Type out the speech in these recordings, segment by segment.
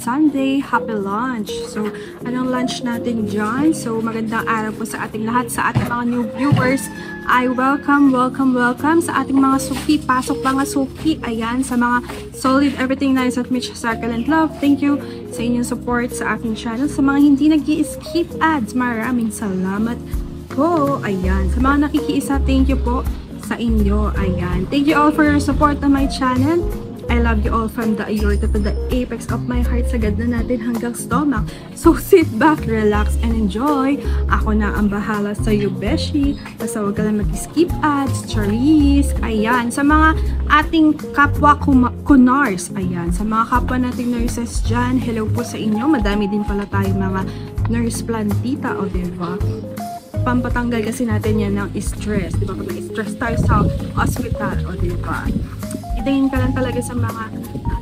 Sunday. Happy lunch. So, anong lunch natin dyan? So, magandang araw po sa ating lahat, sa ating mga new viewers. I welcome sa ating mga suki. Pasok mga suki. Ayan, sa mga solid everything nice at Mitch Circle and Love. Thank you sa inyong support sa aking channel. Sa mga hindi nag-i-skip ads, maraming salamat po. Ayan, sa mga nakikiisa, thank you po sa inyo. Ayan, thank you all for your support on my channel. I love you all from the aorta to the apex of my heart. Sagad na natin hanggang stomach. So sit back, relax, and enjoy. Ako na ang bahala sa iyo, Beshi. Basta huwag ka lang mag-skip ads, charis. Ayan, sa mga ating kapwa kunars. Ayan, sa mga kapwa nating nurses dyan, hello po sa inyo. Madami din pala tayo mga nurse plantita, o diba? Pampatanggal kasi natin yan ng stress. Diba? Pag na-stress tayo sa hospital, o diba? Itingin ka lang talaga sa mga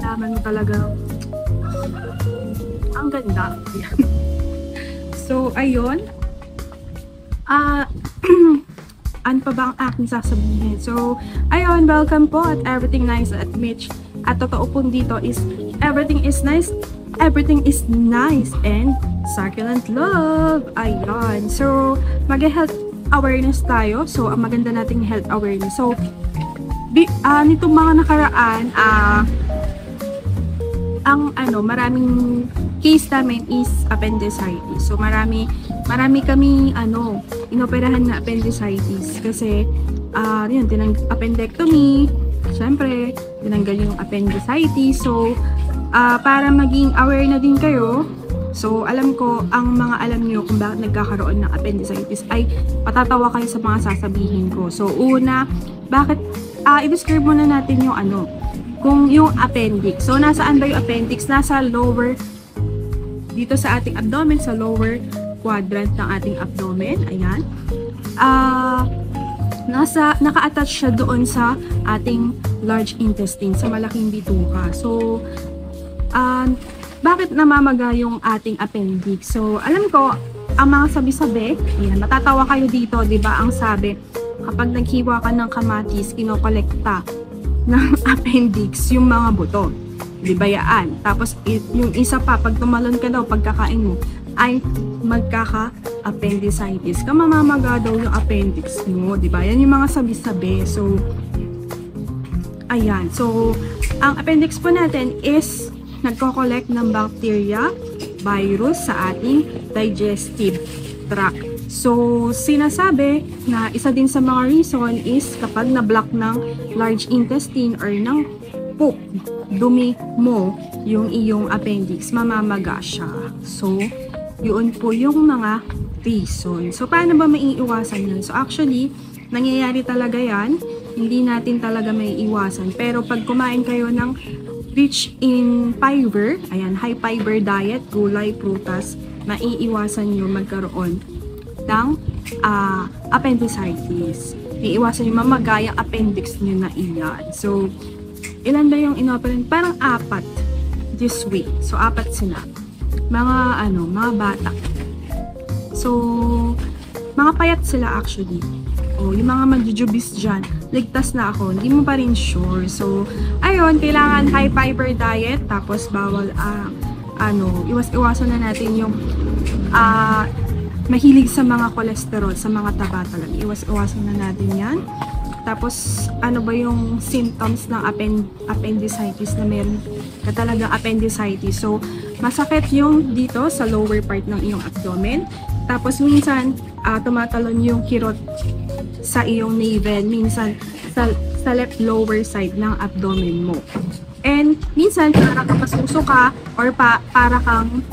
halaman mo talaga. Ang ganda. So, ayun. Ano pa ba ang aking sasabihin? So, ayun, welcome po at everything nice at Mitch. At totoo po dito is everything is nice and succulent love. Ayun. So, mag-health awareness tayo. So, ang maganda nating health awareness. So, nitong mga nakaraan, maraming case namin is appendicitis. So, marami kami, inoperahan na appendicitis. Kasi, appendectomy, syempre, tinanggal yung appendicitis. So, para maging aware na din kayo, so, alam ko, ang mga alam nyo kung bakit nagkakaroon ng appendicitis ay patatawa kayo sa mga sasabihin ko. So, una, bakit i-describe muna natin yung kung yung appendix. So, nasaan ba yung appendix? Nasa lower, dito sa ating abdomen, sa lower quadrant ng ating abdomen. Ayan. Naka-attach siya doon sa ating large intestine, sa malaking bituka. So, bakit namamaga yung ating appendix? So, alam ko, ang mga sabi-sabi, ayan, matatawa kayo dito, di ba? Ang sabi, kapag naghiwa ka ng kamatis, kinokolekta ng appendix yung mga buto. Di ba yan? Tapos, yung isa pa, pag tumalon ka daw, pagkakain mo, ay magkaka-appendicitis. Mamamaga daw yung appendix mo. Di ba? Yan yung mga sabi-sabi. So, ayan. So, ang appendix po natin is nagko-collect ng bacteria, virus sa ating digestive tract. So, sinasabi na isa din sa mga reason is kapag na-block ng large intestine or ng poop, dumi mo yung iyong appendix, mamamaga siya. So, yun po yung mga reason. So, paano ba maiiwasan yun? So, actually, nangyayari talaga yan. Hindi natin talaga maiiwasan. Pero pag kumain kayo ng rich in fiber, ayan, high fiber diet, gulay, prutas, maiiwasan nyo magkaroon ng appendicitis. Iiwasan yung mamagayang appendix nyo na iyan. So, ilan ba yung inoperate? Parang 4 this week. So, 4 sila. Mga bata. So, mga payat sila actually. O, yung mga magjujubis dyan, ligtas na ako. Hindi mo pa rin sure. So, ayun, kailangan high fiber diet. Tapos, bawal, iwasan na natin yung, mahilig sa mga cholesterol, sa mga taba talaga. Iwasan na natin yan. Tapos, ano ba yung symptoms ng appendicitis na meron ka talaga appendicitis? So, masakit yung dito sa lower part ng iyong abdomen. Tapos, minsan, tumatalon yung kirot sa iyong navel. Minsan, sa left lower side ng abdomen mo. And, minsan, para kapasuso ka or para kang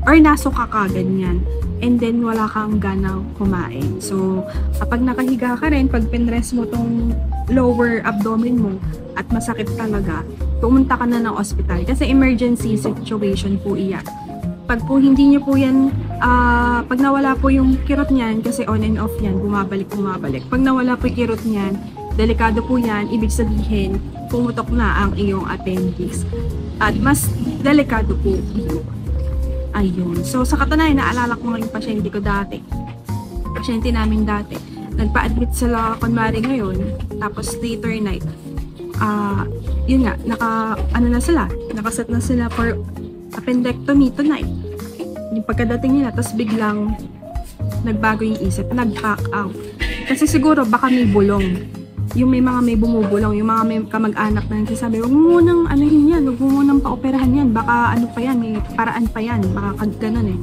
nasuka ka, ganyan. And then, wala kang ganang kumain. So, kapag nakahiga ka rin, pag pinrest mo tong lower abdomen mo at masakit talaga, pumunta ka na ng ospital. Kasi emergency situation po iyan. Pag po hindi nyo po yan, pag nawala po yung kirot niyan, kasi on and off yan, bumabalik. Pag nawala po yung kirot niyan, delikado po yan, ibig sabihin, pumutok na ang iyong appendix. At mas delikado po ito. Ayun. So, sa katunayan, naalala ko nga yung pasyente ko dati. Pasyente namin dati. Nagpa-admit sila kunwari ngayon. Tapos, later night. Yun nga, nakaset na sila for appendectomy tonight. Yung pagkadating nila, tapos biglang nagbago yung isip, nag-pack out. Kasi siguro baka may bulong. Yung may bumubulong, yung mga may kamag-anak na nagsasabi, huwag mo munang anuhin yan, huwag mo munang paoperahan yan, baka ano pa yan, may paraan pa yan, baka ganun eh.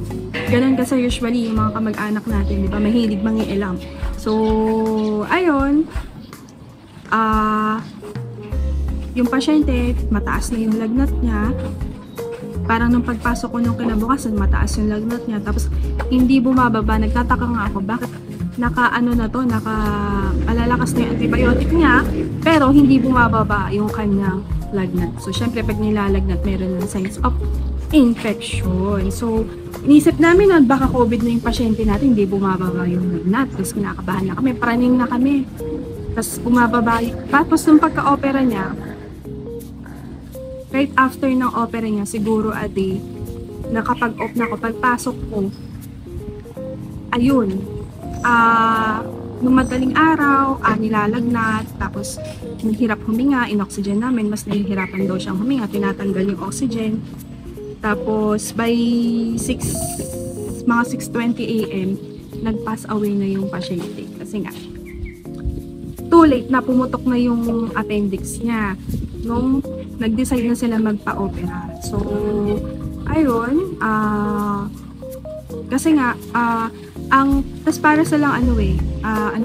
Ganun kasi usually yung mga kamag-anak natin, di ba, mahilig mangialam. So, ayun, yung pasyente, mataas na yung lagnat niya, parang nung pagpasok ko nung kinabukasan, mataas yung lagnat niya, tapos hindi bumababa, nagtataka nga ako, bakit malalakas na yung antibiotic niya, pero hindi bumababa yung kanyang lagnat. So, syempre, pag nilalagnat, meron ng signs of infection. So, inisip namin nun, baka COVID na yung pasyente natin, hindi bumababa yung lagnat. Tapos, kinakabahan na kami, praning na kami. Tapos, bumababa. Tapos, nung pagka-opera niya, right after ng opera niya, siguro a day, nakapag-op na ako, pagpasok ko, ayun, nung madaling araw, nilalagnat, tapos hirap huminga, in-oxygen namin, mas nahihirapan daw siyang huminga, tinatanggal yung oxygen. Tapos by mga 6:20 AM, nag-pass away na yung pasyente. Kasi nga, too late na, pumutok na yung appendix niya nung nag-decide na sila magpa-opera. So, ayun, kasi nga, tas para silang ano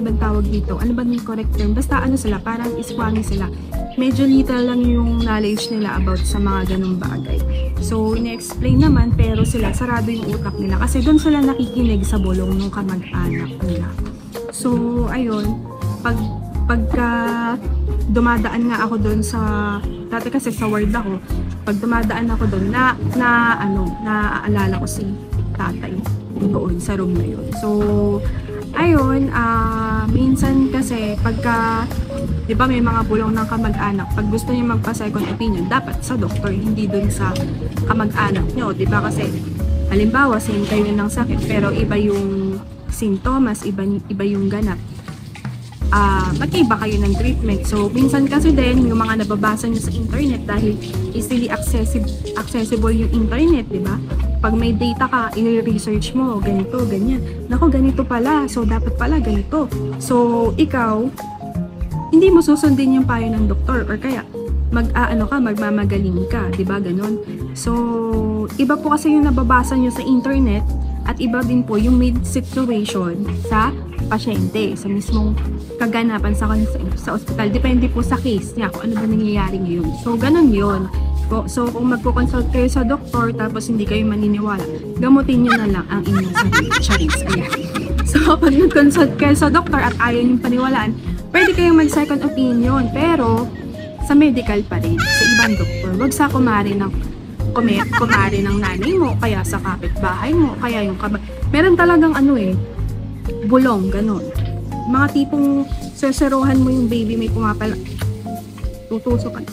ba tawag dito? Ano ba yung correct term? Basta ano sila, parang iswami sila. Medyo little lang yung knowledge nila about sa mga ganung bagay. So, ina-explain naman, pero sila, sarado yung utak nila. Kasi doon sila nakikinig sa bulong ng kamag-anak nila. So, ayun, pagka dumadaan nga ako doon sa, dati kasi sa ward ako, pag dumadaan ako doon, naaalala ko si tatay doon sa room na yun. So, ayun, minsan kasi pagka, di ba may mga bulong ng kamag-anak, pag gusto niyo magpa-second opinion, dapat sa doktor, hindi dun sa kamag-anak nyo, di ba? Kasi, halimbawa, same kayo ng sakit, pero iba yung sintomas, iba yung ganap. Magkaiba kayo ng treatment. So, minsan kasi din, yung mga nababasa nyo sa internet, dahil easily accessible yung internet, di ba? Pag may data ka, i-research mo, ganito, ganyan. Naku, ganito pala. So, dapat pala ganito. So, ikaw, hindi mo susundin yung payo ng doktor or kaya magmamagaling ka, di ba? Ganon. So, iba po kasi yung nababasa nyo sa internet at iba din po yung made situation sa pasyente, sa mismong kaganapan sa ospital. Depende po sa case niya kung ano ba nangyayari ngayon. So, ganon yun. So, kung magko-consult kayo sa doktor tapos hindi kayo maniniwala, gamutin nyo na lang ang inyong sarili. Charis, ayan. So, pag nag-consult kayo sa doktor at ayaw nyo paniwalaan, pwede kayong mag-second opinion, pero sa medical pa rin, sa ibang doktor. Wag sa kumari ng nanay mo, kaya sa kapitbahay mo, kaya yung meron talagang bulong, ganun. Mga tipong seserohan mo yung baby, may pumapala, tutusok ka.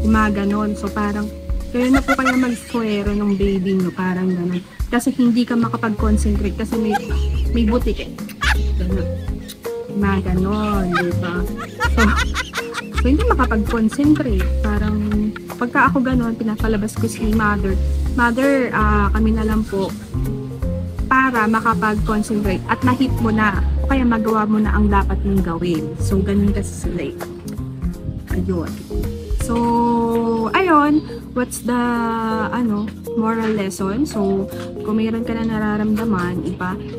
Mga ganon. So, parang, kayo na po kaya mag-suero ng baby nyo, parang ganon. Kasi hindi ka makapag-concentrate kasi may butik eh. Ganon. Mga ganon, diba? So, hindi makapag-concentrate. Parang, pagka ako ganon, pinapalabas ko si mother. Mother, kami na lang po para makapag-concentrate at na-hit mo na o kaya magawa mo na ang dapat mong gawin. So, ganon kasi sila eh. Ayun. So, ayun, what's the, moral lesson? So, kung mayroon ka na nararamdaman,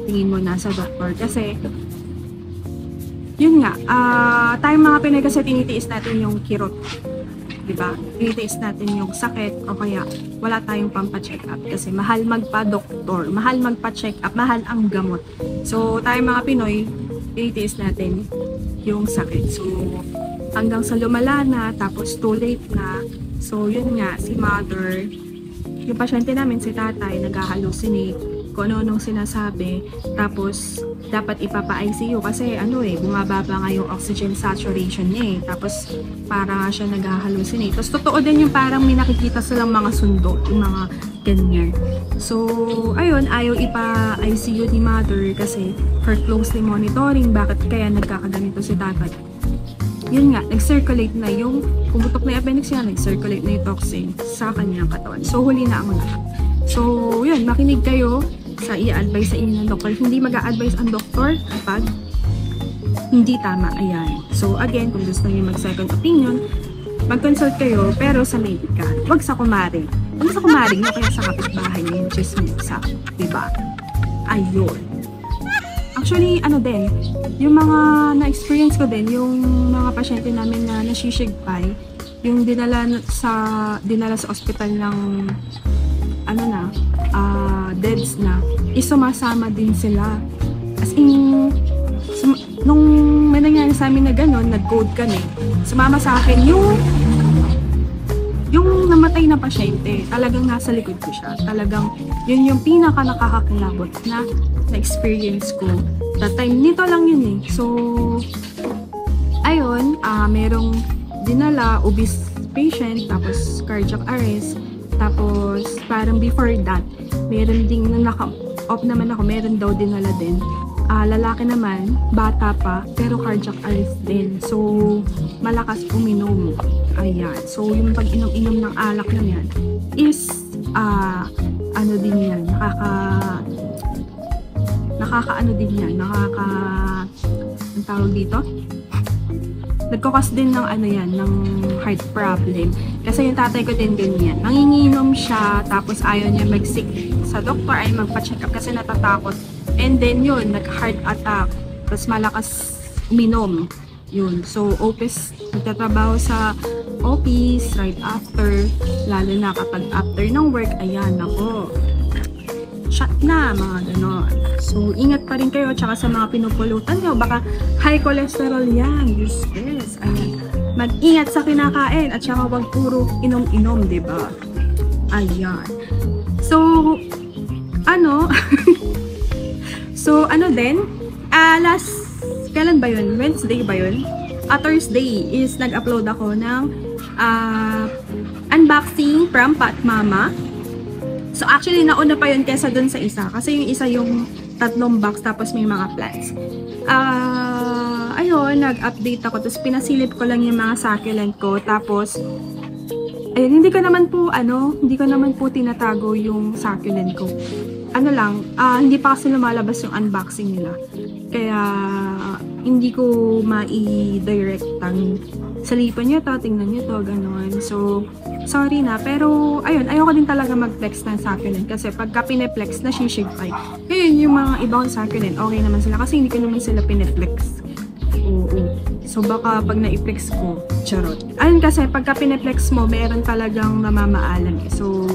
tingin mo na sa doktor. Kasi, yun nga, tayong mga Pinoy kasi tinitiis natin yung kirot. Diba? Tinitiis natin yung sakit o kaya wala tayong pampa-check up. Kasi mahal magpa-doktor, mahal magpa-check up, mahal ang gamot. So, tayong mga Pinoy, tinitiis natin yung sakit. So, hanggang sa lumala na, tapos too late na. So, yun nga, si mother, yung pasyente namin, si tatay, nag-hallucinate, kung ano-anong sinasabi, tapos, dapat ipapa-ICU kasi, bumababa nga yung oxygen saturation niya eh. Tapos, para siya nag-hallucinate. Tapos, totoo din yung parang may nakikita silang mga sundo, yung mga ganyan. So, ayun, ayaw ipa-ICU ni mother kasi for closely monitoring, bakit kaya nagkakaganito si tatay. yun nga, nag-circulate na yung, pumutok na yung appendix niya, nag-circulate na yung toxin sa kanyang katawan. So, huli na ang lahat. So, yun, makinig kayo sa i-advise sa inyo ng doktor. Hindi mag-a-advise ang doktor kapag hindi tama. Ayan. So, again, kung gusto niyo mag-second opinion, mag-consult kayo, pero sa medical. Huwag sa kumari. Huwag sa kumari nyo kaya sa kapitbahay nyo yung chismosa. Diba? Ayun. Actually, ano din, yung mga na-experience ko din, yung mga pasyente namin na nasishigpay, yung dinala sa ospital ng ano na, deads na, sumasama din sila. As in, nung may nangyari sa amin na gano'n, nag-code kami, sumama sa akin yung namatay na pasyente. Talagang nasa likod ko siya. Talagang yun yung pinaka nakakakilabot na experience ko. That time, nito lang yun eh. So, ayun, merong dinala, obese patient, tapos cardiac arrest, tapos parang before that, meron ding naka-off naman ako, meron daw dinala din. Lalaki naman, bata pa, pero cardiac arrest din. So, malakas uminom. Ayan. So, yung pag-inom-inom ng alak na yan is, ano din yan, nakaka-ano din yan, ang tawag dito? Nagkakos din ng ano yan, ng heart problem. Kasi yung tatay ko din ganyan. Nanginginom siya, tapos ayaw niya mag-seek sa doktor, ay magpa-check up kasi natatakot. And then yun, nag-heart attack. Tapos malakas uminom. Yun. So, office, nagtatrabaho sa office right after. Lalo na kapag after ng work, ayan, ako. Shot na, mga ganon. So, ingat pa rin kayo. Tsaka sa mga pinupulutan nyo, baka high cholesterol yan. Yes. Ayan. Mag-ingat sa kinakain. At tsaka wag puro inom-inom, diba? Ayan. So, ano? So, ano din? Kailan ba yun? Wednesday ba yun? Thursday is nag-upload ako ng unboxing from Pat Mama. So, actually, nauna pa yun kesa dun sa isa. Kasi yung isa yung 3 box tapos may mga plants. Ayun, nag-update ako. Tapos pinasilip ko lang yung mga succulent ko. Tapos, ayun, hindi ko naman po tinatago yung succulent ko. Ano lang, hindi pa kasi lumalabas yung unboxing nila. Kaya, hindi ko mai-direct ang salipan nyo to, tingnan nyo to, gano'n. So, sorry na. Pero, ayun, ayoko din talaga mag-flex ng succulent. Kasi pagka pineflex, nasishigpay. Ngayon, yung mga ibang succulent, okay naman sila. Kasi hindi ko naman sila pineflex. Oo. So, baka pag na-flex ko, charot. Ayun kasi, pagka pineflex mo, meron talagang namamaalam eh. So,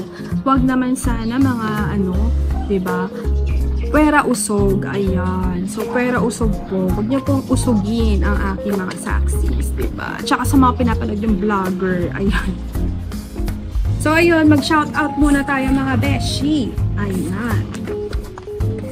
wag naman sana mga diba? Pwera usog, ayan. So, pwera usog po. Huwag niyo pong usugin ang aking mga saxis, diba? Tsaka sa mga pinapanood yung vlogger, ayan. So, ayun, mag-shoutout muna tayo mga beshi. Ayan.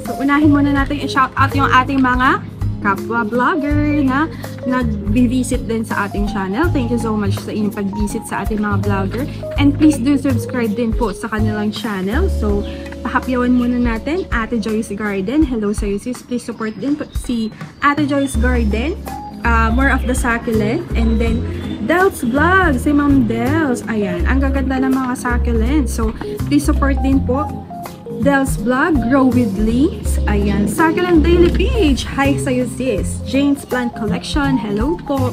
So, unahin muna natin i-shoutout yung ating mga kapwa vlogger na nag-visit din sa ating channel. Thank you so much sa inyong pag-visit sa ating mga vlogger. And please do subscribe din po sa kanilang channel. So, pahapyawan muna natin Ate Joyce Garden. Hello sa iyo sis. Please support din po si Ate Joyce Garden. More of the succulent. And then, Dels Vlog. Si Ma'am Dels. Ayan. Ang gaganda ng mga succulent. So, please support din po Dels Vlog, Grow with Leaves. Ayan. Succulent Daily Page. Hi sa'yo sis. Jane's Plant Collection. Hello po.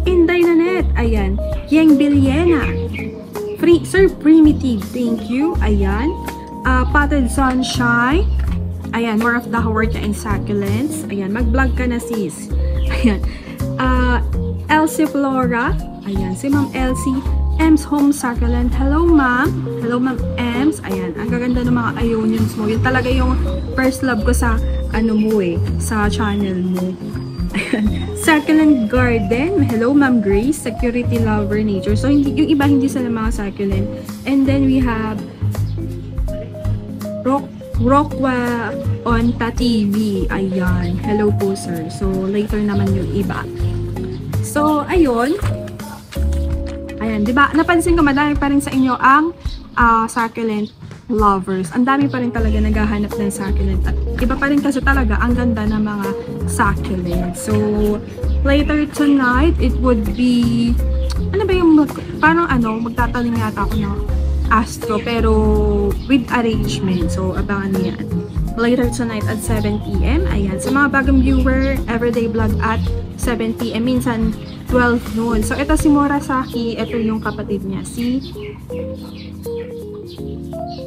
Inday Nanet. Ayan. Yang Biliena. Sir Primitive. Thank you. Ayan. Potted Sunshine. Ayan. More of the Haworta and Succulents. Ayan. Mag-vlog ka na sis. Ayan. Elsie Flora. Ayan. Si Ma'am Elsie. Ems Home Succulent. Hello, ma'am. Hello, ma'am Ems. Ayan. Ang gaganda ng mga ionians mo. Yun talaga yung first love ko sa sa channel mo. Ayan. Succulent Garden. Hello, Ma'am Grace. Security Lover Nature. So, yung iba hindi sila mga succulent. And then we have Rockwa Onta TV. Ayan. Hello po, sir. So, later naman yung iba. So, ayun. Ayan, di ba? Napansin ko madami pa rin sa inyo ang succulent lovers. Ang dami pa rin talaga naghahanap ng succulent. At iba pa rin kasi talaga ang ganda ng mga succulent. So, later tonight, it would be, ano ba yung, parang magtataling yata ako ng Astro, pero with arrangement. So, abangan niyo yan. Later tonight at 7 p.m. Ayan. Sa mga bagong viewer, everyday vlog at 7 p.m. Minsan, 12 noon. So, ito si Murasaki. Ito yung kapatid niya. Si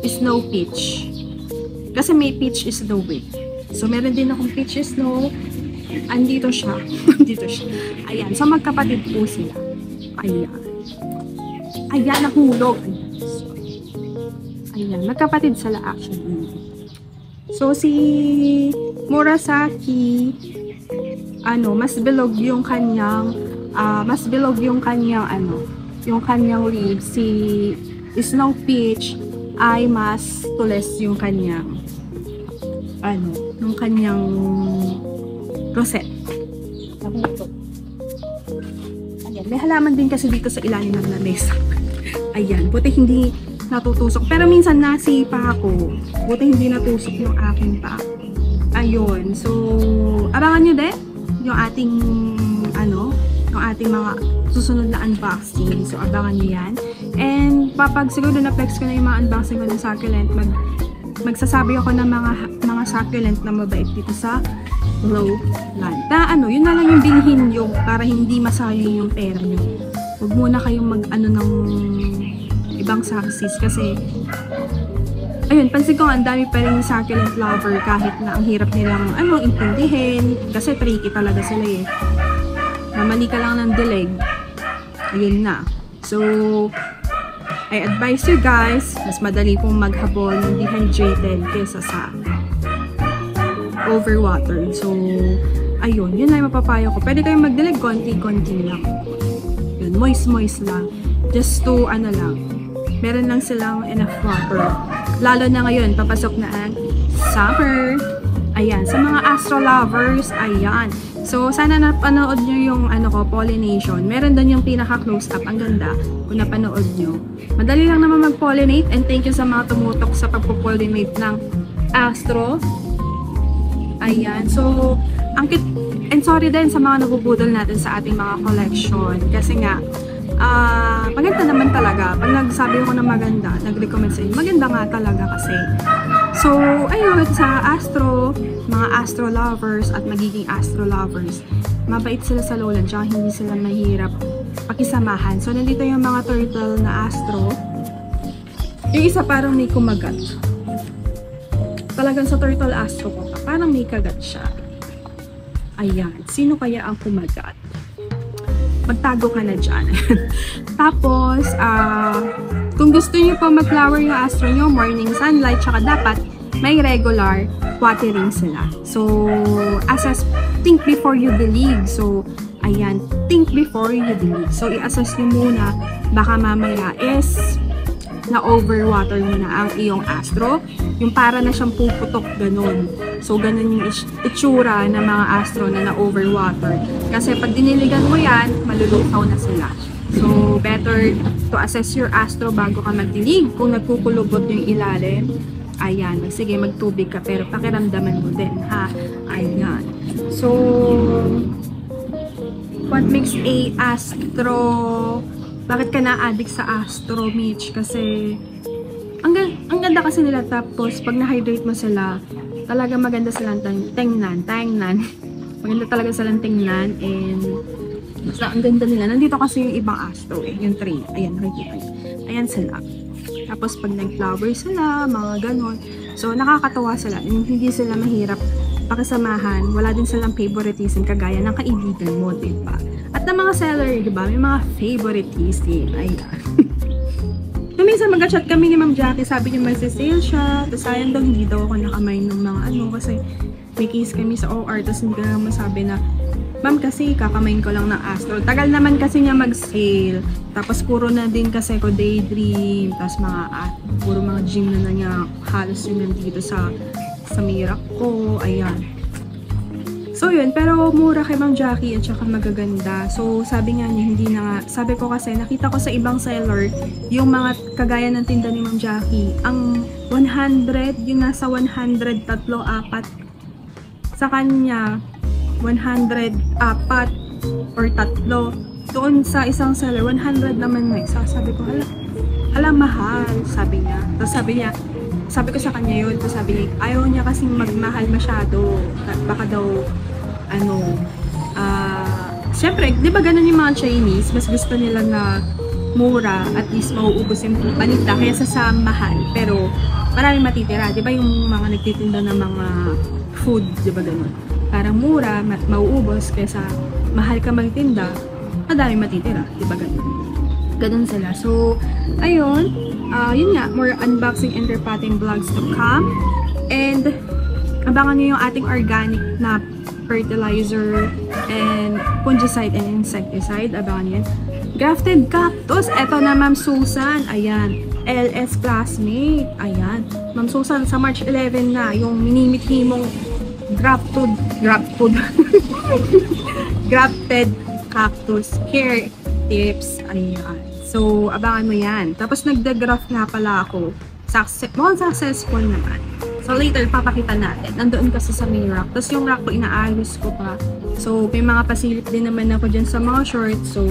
Snow Peach. Kasi may Peach Snow eh. So, meron din akong Peach Snow. Andito siya. Andito siya. Ayan. So, magkapatid po sila. Ayan. Ayan, nahulog. Ayan. Magkapatid sila actually. So, si Murasaki, mas bilog yung kanyang, yung kanyang leaves. Si Snow Peach ay mas tules yung kanyang, yung kanyang rosette. Ayan, may halaman din kasi dito sa ilalim ng lamesa. Ayan, buti hindi natutusok. Pero minsan nasipa ako. Buti hindi natusok yung aking pa. Ayun. So, abangan nyo din yung ating, yung ating mga susunod na unboxing. So, abangan nyo yan. And, siguro na-flex ko na yung mga unboxing ko ng succulent, magsasabi ako ng mga succulent na mabait dito sa Lowland. Yun na lang yung bilhin nyo para hindi masayang yung pera nyo. Huwag muna kayong ng ibang success kasi ayun, pansin ko ang dami pa rin succulent lover kahit na ang hirap nilang intindihin kasi tricky talaga sila eh. Mamali ka lang ng dileg, ayun na. So, I advise you guys, mas madali pong maghabol ng dehydrated kesa sa overwatered. So, ayun, yun na yung mapapayo ko. Pwede kayong magdilig konti-konti lang. Yun, moist lang. Just to, meron lang silang enough water. Lalo na ngayon, papasok na ang summer. Ayan, sa mga astro lovers, ayan. So, sana napanood nyo yung pollination. Meron doon yung pinaka-close-up. Ang ganda kung napanood nyo. Madali lang naman mag-pollinate and thank you sa mga tumutok sa pagpo-pollinate ng astro. Ayan. So, ang cute. And sorry din sa mga nabubudol natin sa ating mga collection. Kasi nga, maganda naman talaga. Pag nagsabi ko na maganda, nag-recommend sa inyo, maganda nga talaga kasi. So, ayun, sa astro, mga astro lovers at magiging astro lovers, mabait sila sa Lowland, tsaka hindi sila mahirap pakisamahan. So, nandito yung mga turtle na astro. Yung isa parang may kumagat. Talagang sa turtle astro ko, parang may kagat siya. Ayan, sino kaya ang kumagat? Magtago ka na dyan. Tapos, kung gusto nyo pa mag-flower yung astro nyo, morning sunlight, tsaka dapat may regular watering sila. So, think before you believe. So, ayan, think before you believe. So, i-assess nyo muna, baka mamaya is na-overwater nyo na ang iyong astro. Yung para na siyang puputok, ganun. So, ganun yung itsura ng mga astro na na-overwater. Kasi pag diniligan mo yan, malulukaw na sila. So, better to assess your astro bago ka magdilig. Kung nagkukulubot yung ilalim, ayan, sige, magtubig ka, pero pakiramdaman mo din, ha? Ayan. So, what makes a astro? Bakit ka na-addict sa astro, Mitch? Kasi, ang ganda kasi nila. Tapos, pag na-hydrate mo sila, talaga maganda silang tingnan. Maganda talaga silang tingnan. And, basta ang ganda nila. Nandito kasi yung ibang astro eh. Yung tray. Ayan, nakikita nyo. Ayan sila. Tapos, pag nag-flower sila, mga ganon. So, nakakatawa sila. And hindi sila mahirap pakisamahan. Wala din silang favoritism kagaya ng kaibigan mo, diba? At ng mga seller, diba? May mga favoritism. Ayan. So, minsan mag-chat kami ni Ma'am Jackie, sabi niya mag-sale siya, tapos sayang daw hindi daw ako nakamay ng mga kasi may case kami sa OR, tapos hindi ko na masabi na, Ma'am, kasi kakamain ko lang ng astro. Tagal naman kasi niya mag-sale, tapos puro na din kasi ko daydream, tapos puro mga gym na niya, halos yun nandito sa mirak ko, ayan. So yun, pero mura kay Ma'am Jackie at saka magaganda. So sabi nga niya, hindi na nga. Sabi ko kasi, nakita ko sa ibang seller, yung mga kagaya ng tinda ni Ma'am Jackie, ang 100, yung nasa 100, 3, 4. Sa kanya, 100, 4 or 3. Doon sa isang seller, 100 naman na isa. Sabi ko, hala mahal, sabi niya. Tapos sabi ko sa kanya yun, tapos sabi niya, ayaw niya kasing magmahal masyado. Baka daw, syempre, di ba ganun yung mga Chinese, mas gusto nila na mura, at least mauubos yung paninda, kaya sa mahal. Pero, maraming matitira. Di ba yung mga nagtitinda ng mga food, di ba ganun? Parang mura, mauubos, kaya sa mahal ka magtinda, madaming matitira. Di ba ganun? Ganun sila. So, ayun. Yun nga, more unboxing and repotting vlogs to come. And, abangan nyo yung ating organic na fertilizer and fungicide and insecticide. Abangan nyo yan. Grafted cactus. Eto na, Ma'am Susan. Ayan. LS classmate. Ayan. Ma'am Susan, sa March 11 na, yung minimithi mong grafted cactus care tips. Ayan. So, abangan mo yan. Tapos, nagda-graft nga pala ako. Mukhang successful naman. So, later, papakita natin. Nandoon kasi sa may rack. Tapos, yung rack ko, inaayos ko pa. So, may mga pasilip din naman ako dyan sa mga shorts. So,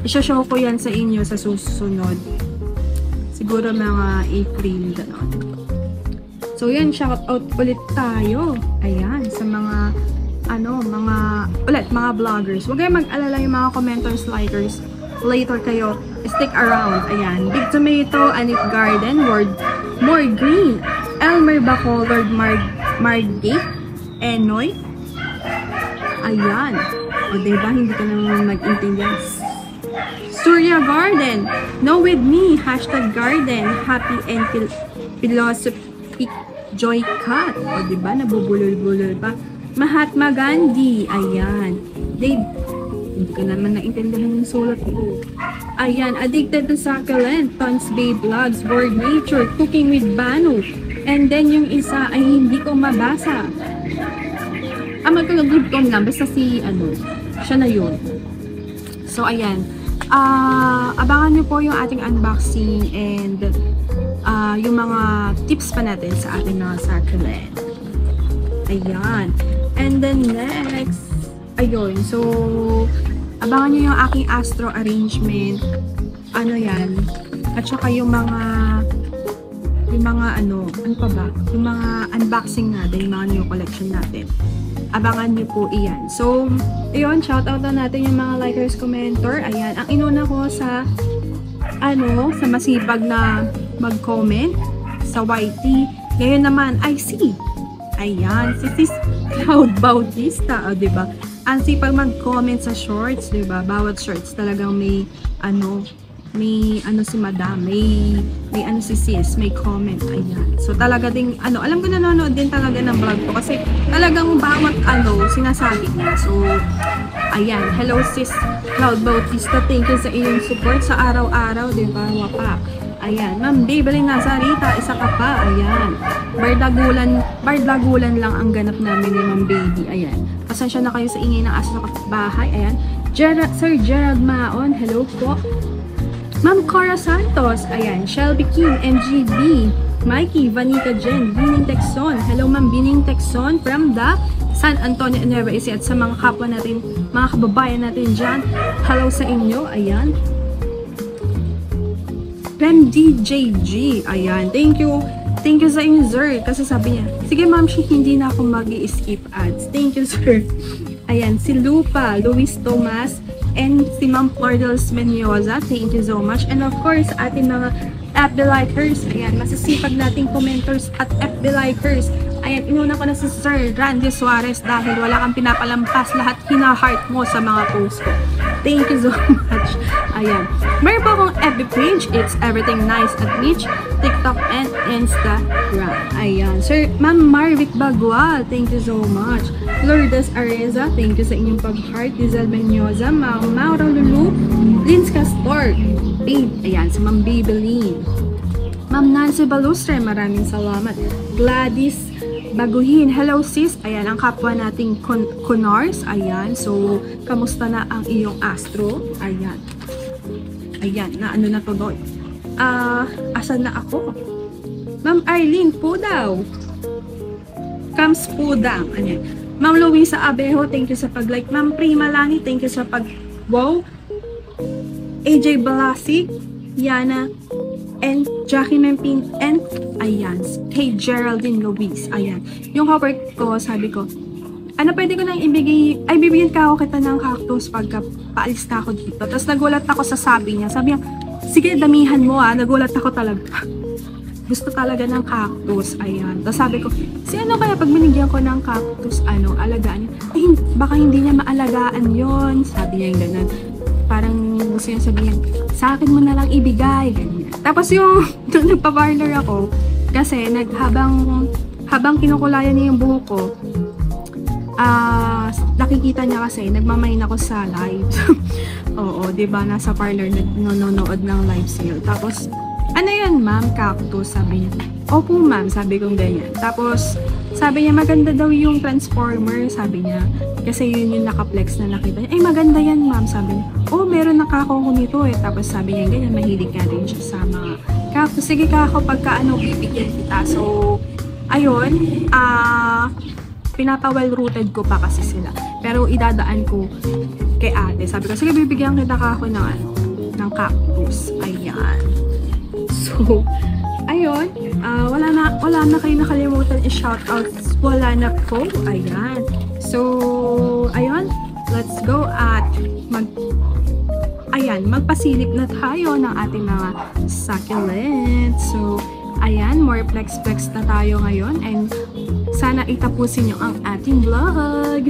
isa-show ko yan sa inyo sa susunod. Siguro mga April, gano'n. So, yan. Shout out ulit tayo. Ayan. Sa mga, mga vloggers. Huwag kayong mag-alala yung mga commenters, likers. Later kayo, stick around. Ayan. Big Tomato, Anit Garden, More Green, Elmer Baco, Lord Margate, Enoy. Ayan. O diba, hindi ka naman mag-intindihan. Surya Garden, Know With Me, #garden, Happy and Philosophic Joy Cat. O diba, nabubulol-bulol pa. Mahatma Gandhi. Ayan. Hindi ko naman naintindihan yung sulat ko. Ayan, Addicted to Succulent, Tons Bay Vlogs, Board Nature, Cooking with Banu. And then yung isa ay hindi ko mabasa. Magkagagod ko lang, basta siya na yun. So, ayan. Abangan nyo po yung ating unboxing and yung mga tips pa natin sa ating mga succulent. Ayan. And then next, ayun, so, abangan nyo yung aking astro arrangement. Ano yan? At saka yung mga ano pa ba? Yung mga unboxing natin, yung mga new collection natin. Abangan nyo po iyan. So, ayun, shoutout na natin yung mga likers, commenter. Ayan, ang inuna ko sa, sa masipag na mag-comment sa YT. Ngayon naman, I see. Ayan, si Sis Cloud Bautista, o diba? Ang sipag mag-comment sa shorts, diba? Bawat shorts talagang may si madam, may si sis, may comment, ayan. So talaga ding, alam ko nanonood din talaga ng vlog ko kasi talagang bawat sinasabi niya. So, ayan, hello sis Cloud Bautista, thank you sa iyong support sa araw-araw, diba? Wapak. Ayan, Ma'am Bibelin Nazarita, isa ka pa, ayan. Bardagulan lang ang ganap namin ni Ma'am Baby, ayan. Pasensya na kayo sa ingay ng aso sa kapitbahay, ayan. Sir Gerald Maon, hello po. Ma'am Cora Santos, ayan. Shelby King, MGB, Mikey, Vanita Jen, Bining Texon, hello Ma'am Bining Texon from the San Antonio, Nueva Ecija, at sa mga kapwa natin, mga kababayan natin dyan, hello sa inyo, ayan. Rem DJG, ayan, thank you sa inyo sir, kasi sabi niya, sige ma'am, hindi na ako mag-i-skip ads, thank you sir. Ayan, si Lupa, Luis Tomas, and si Ma'am Flordels Menyoza, thank you so much, and of course, ating mga FB likers, ayan, masisipag nating commenters at FB likers. Ayan, inuna ko na si Sir Randy Suarez dahil wala kang pinapalampas, lahat hina-heart mo sa mga post ko. Thank you so much. Ayan. Meron po akong FB page. It's Everything Nice at Beach, TikTok, and Instagram. Ayan. Sir, Ma'am Marvic Bagwal, thank you so much. Lourdes Areza, thank you sa inyong pag-heart. Dizel Menyoza, Ma'am Maura Lulu, Lins Castor, Babe, ayan, si Ma'am Babylene. Ma'am Nancy Balustre, maraming salamat. Gladys baguhin. Hello sis, ayan, ang kapwa nating Conars, ayan, so, kamusta na ang iyong astro? Ayan, ayan, na ano na to doon? Asan na ako? Ma'am Arlene po daw. Comes po daw, ayan. Ma'am Luisa Abejo, thank you sa pag-like. Ma'am Prima Lani, thank you sa wow. AJ Balasik, Yana, and Jackie Mempin, and ayan, kay Geraldine Luis, ayan. Yung ka-work ko, sabi ko, ano pwede ko nang ibigay, ay bibigyan ka ako kita ng cactus pagka paalis na ako dito. Tapos nagulat ako sa sabi niya, sabi niya, sige damihan mo nagulat ako talaga. Gusto talaga ng cactus, ayan. Tapos sabi ko, ano kaya pag binigyan ko ng cactus, alagaan niya? Ay, baka hindi niya maalagaan yon, sabi niya yung ganun. Parang gusto niya sabihin, sa akin mo na lang ibigay, ganyan. Tapos yung nagpa-parlor ako, kasi habang kinukulayan niya yung buhok ko, nakikita niya kasi, nagmamain ako sa live. Oo, diba, nasa parlor, nanonood ng live sale. Tapos, ano yun ma'am, cactus, sabi niya. Opo ma'am, sabi kong ganyan. Tapos, sabi niya, maganda daw yung transformer, sabi niya. Kasi yun yung naka-flex na nakita niya. Ay, maganda yan ma'am, sabi niya. Oh, meron nakakong nito Tapos sabi niya, ganyan, mahilig nga rin siya sa mga cactus. Sige ka ako, pagka bibigyan kita. So, ayun, pinapa-well-rooted ko pa kasi sila. Pero idadaan ko kay ate. Sabi ko, sige, bibigyan kita ako ng cactus. Ayan. So, ayun, wala na kayo nakalimutan i-shoutout. Wala na po. Ayan. So, ayun, let's go at magpasilip na tayo ng ating mga succulents. So, ayan, more flex na tayo ngayon and sana itapusin nyo ang ating vlog.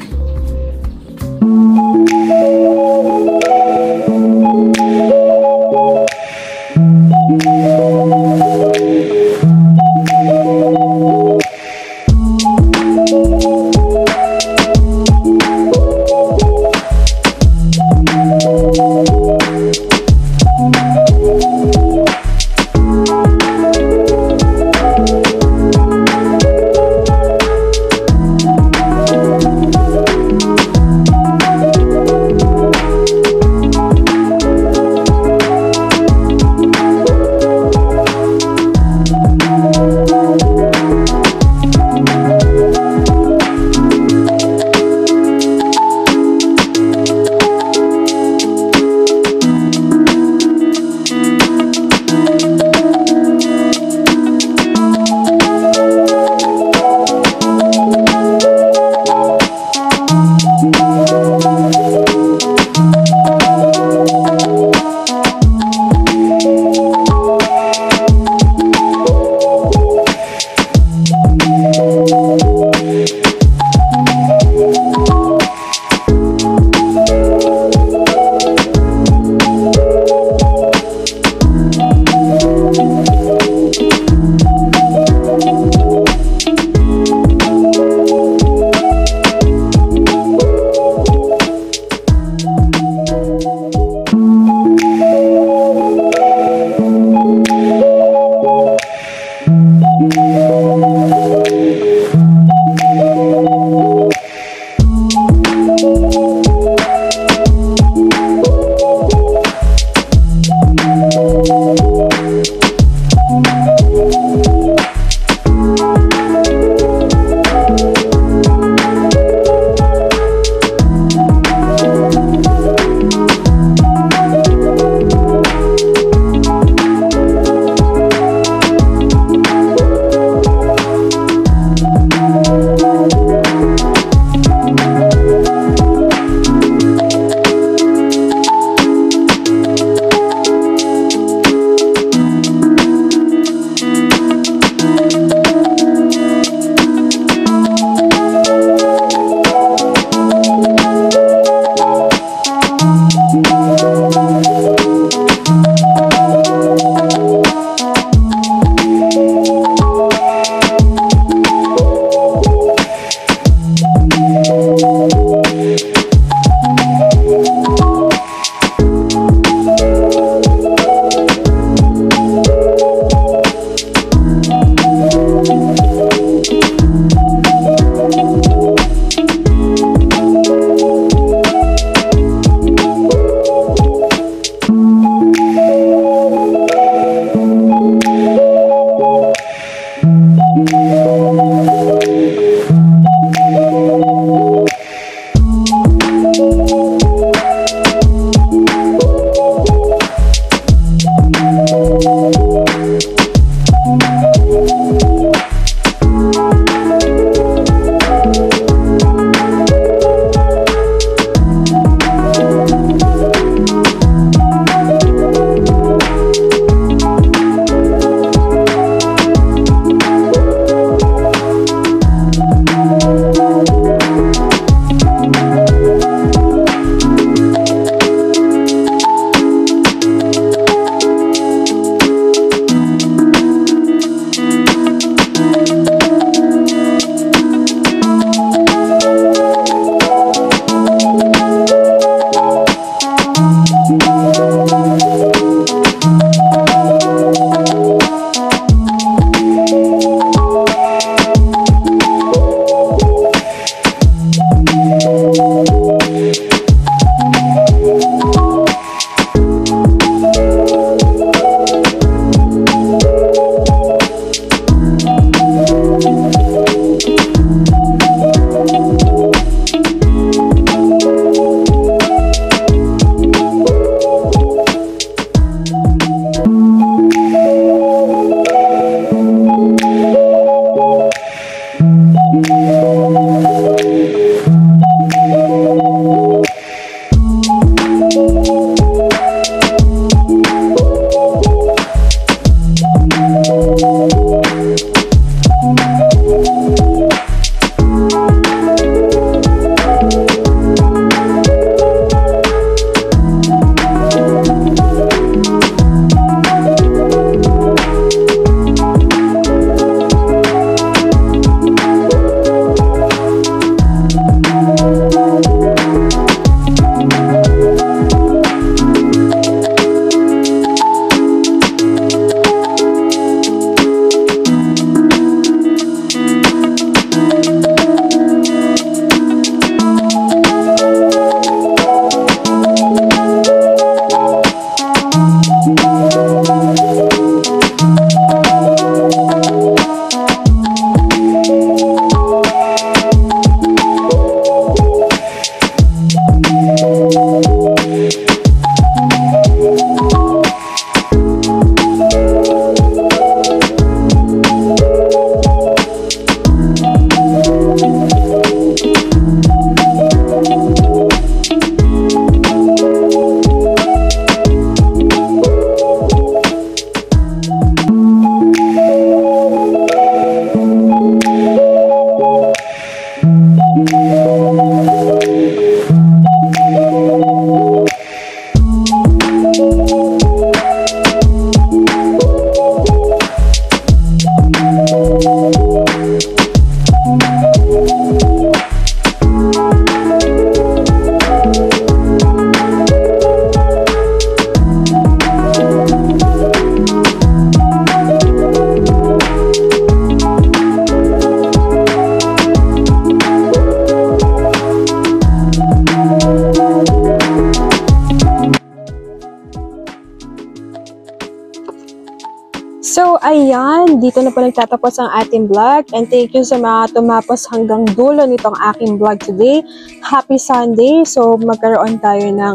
ayan, dito na po nagtatapos ang ating vlog. And thank you sa mga tumapos hanggang dulo nitong aking vlog today. Happy Sunday! So, magkaroon tayo ng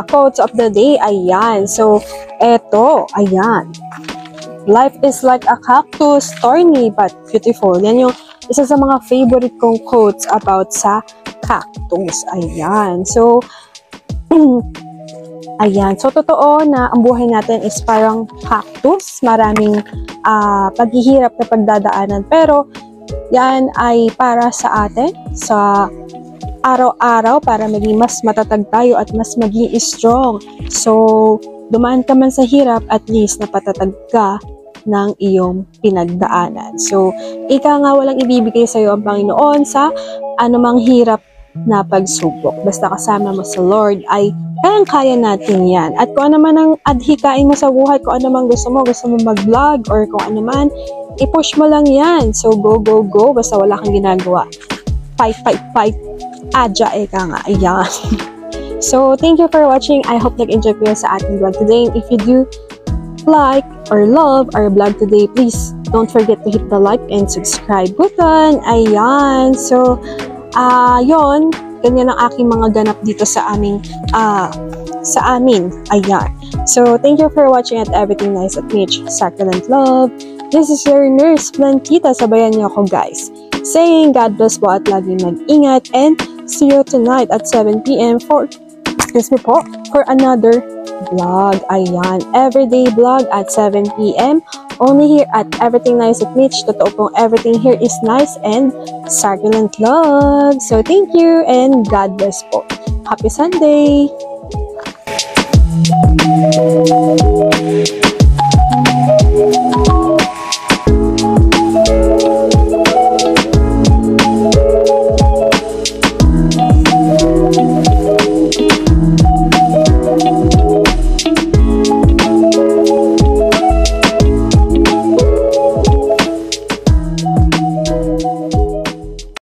quotes of the day. Ayan. So, eto. Ayan. Life is like a cactus, thorny but beautiful. Yan yung isa sa mga favorite kong quotes about sa cactus. Ayan. So, ayan. So, totoo na ang buhay natin is parang cactus. Maraming paghihirap na pagdadaanan. Pero, yan ay para sa atin, sa araw-araw, para maging mas matatag tayo at mas maging strong. So, dumaan ka man sa hirap, at least napatatag ka ng iyong pinagdaanan. So, ika nga walang ibibigay sa iyo ang Panginoon sa anumang hirap na pagsubok. Basta kasama mo sa Lord ay kayang-kaya natin yan. At kung ano man ang adhikain mo sa buhay, kung ano man gusto mo mag-vlog or kung ano man, i-push mo lang yan. So, go, go, go. Basta wala kang ginagawa. Fight, fight, fight. Adya, eka nga. Ayan. So, thank you for watching. I hope nag-enjoy kayo sa ating vlog today. And if you do like or love our vlog today, please don't forget to hit the like and subscribe button. Ayan. So, yon, ganyan ang aking mga ganap dito sa amin. Ayan. So, thank you for watching at Everything Nice at Mitch. Succulent Love. This is your nurse, Blanquita. Sabayan niyo ako, guys. Saying, God bless po at lagi mag-ingat. And see you tonight at 7 p.m. for another vlog. Ayan. Everyday vlog at 7 p.m. Only here at Everything Nice at Mitch. Totoo pong everything here is nice and succulent love. So, thank you and God bless po. Happy Sunday!